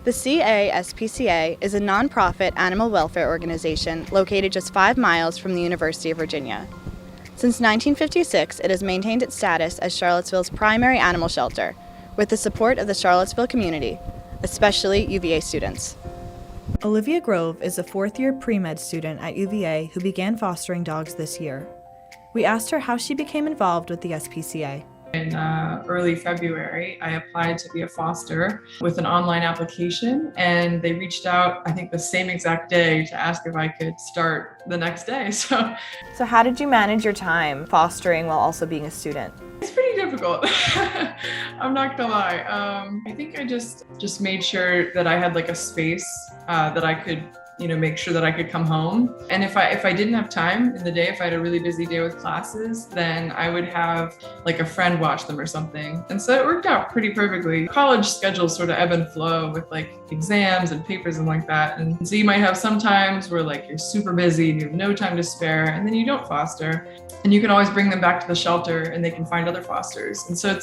The CASPCA is a nonprofit animal welfare organization located just 5 miles from the University of Virginia. Since 1956, it has maintained its status as Charlottesville's primary animal shelter, with the support of the Charlottesville community, especially UVA students. Olivia Grove is a fourth-year pre-med student at UVA who began fostering dogs this year. We asked her how she became involved with the SPCA. In early February, I applied to be a foster with an online application, and they reached out, I think the same exact day, to ask if I could start the next day. So how did you manage your time fostering while also being a student? it's pretty difficult. I'm not gonna lie. I think I just made sure that I had like a space that I could make sure that I could come home. And if I didn't have time in the day, if I had a really busy day with classes, then I would have like a friend watch them or something. And so it worked out pretty perfectly. College schedules sort of ebb and flow with like exams and papers and like that. And so you might have some times where like you're super busy and you have no time to spare, and then you don't foster. And you can always bring them back to the shelter and they can find other fosters. And so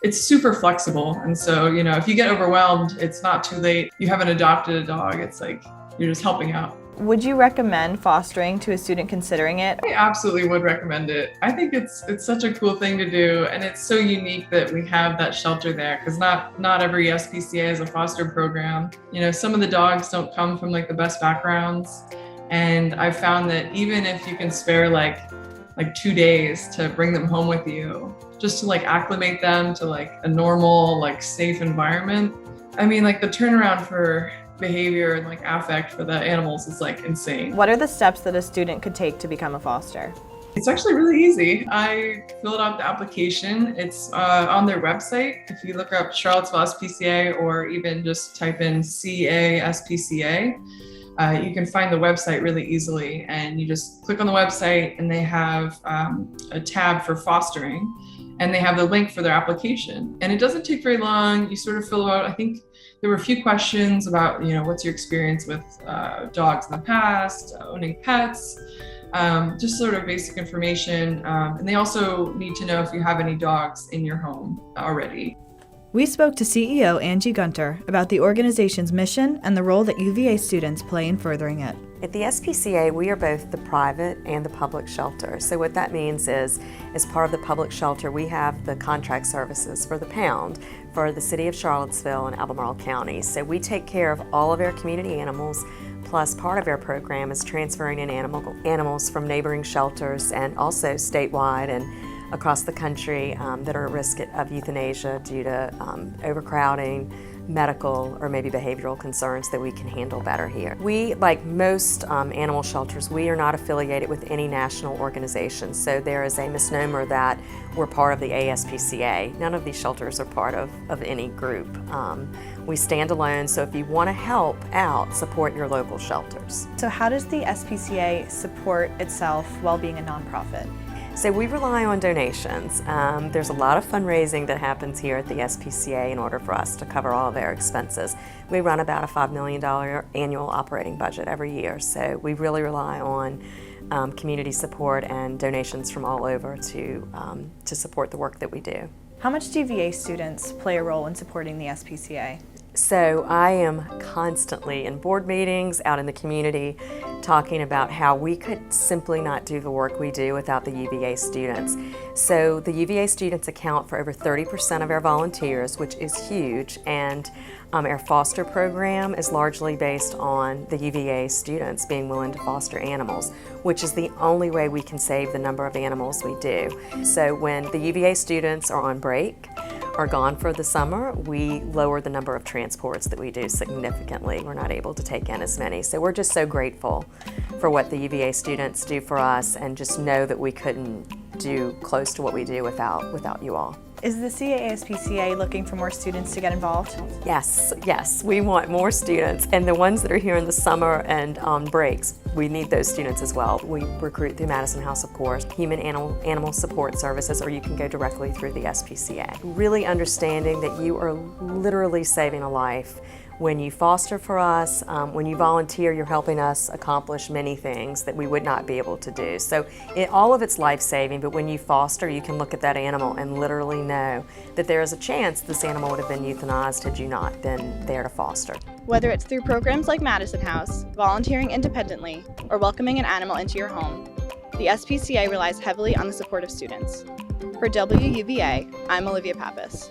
it's super flexible. And so, if you get overwhelmed, it's not too late. You haven't adopted a dog. It's like, you're just helping out. Would you recommend fostering to a student considering it? I absolutely would recommend it. I think it's such a cool thing to do, and it's so unique that we have that shelter there, because not every SPCA is a foster program. Some of the dogs don't come from like the best backgrounds, and I've found that even if you can spare like 2 days to bring them home with you, just to like acclimate them to like a normal, like safe environment. I mean, like the turnaround for behavior and like affect for the animals is like insane. What are the steps that a student could take to become a foster? It's actually really easy. I filled out the application. It's on their website. If you look up Charlottesville SPCA or even just type in CASPCA, you can find the website really easily, and you just click on the website and they have a tab for fostering, and they have the link for their application. And it doesn't take very long. You sort of fill out, I think there were a few questions about, what's your experience with dogs in the past, owning pets, just sort of basic information. And they also need to know if you have any dogs in your home already. We spoke to CEO Angie Gunter about the organization's mission and the role that UVA students play in furthering it. At the SPCA, we are both the private and the public shelter. So what that means is, as part of the public shelter, we have the contract services for the pound for the city of Charlottesville and Albemarle County. So we take care of all of our community animals, plus part of our program is transferring in animals from neighboring shelters and also statewide and across the country that are at risk of euthanasia due to overcrowding, medical, or maybe behavioral concerns that we can handle better here. We, like most animal shelters, we are not affiliated with any national organization, so there is a misnomer that we're part of the ASPCA. None of these shelters are part of any group. We stand alone, so if you want to help out, support your local shelters. So how does the SPCA support itself while being a nonprofit? So we rely on donations. There's a lot of fundraising that happens here at the SPCA in order for us to cover all of our expenses. We run about a $5 million annual operating budget every year, so we really rely on community support and donations from all over to support the work that we do. How much do UVA students play a role in supporting the SPCA? So I am constantly in board meetings, out in the community, talking about how we could simply not do the work we do without the UVA students. So the UVA students account for over 30% of our volunteers, which is huge, and our foster program is largely based on the UVA students being willing to foster animals, which is the only way we can save the number of animals we do. So when the UVA students are on break, are gone for the summer, we lower the number of transports that we do significantly. We're not able to take in as many. So we're just so grateful for what the UVA students do for us, and just know that we couldn't do close to what we do without you all. Is the CASPCA looking for more students to get involved? Yes, we want more students, and the ones that are here in the summer and on breaks, we need those students as well. We recruit through Madison House, of course, Human Animal Support Services, or you can go directly through the SPCA. Really understanding that you are literally saving a life When you foster for us, when you volunteer, you're helping us accomplish many things that we would not be able to do. So all of it's life-saving, but when you foster, you can look at that animal and literally know that there is a chance this animal would have been euthanized had you not been there to foster. Whether it's through programs like Madison House, volunteering independently, or welcoming an animal into your home, the SPCA relies heavily on the support of students. For WUVA, I'm Olivia Pappas.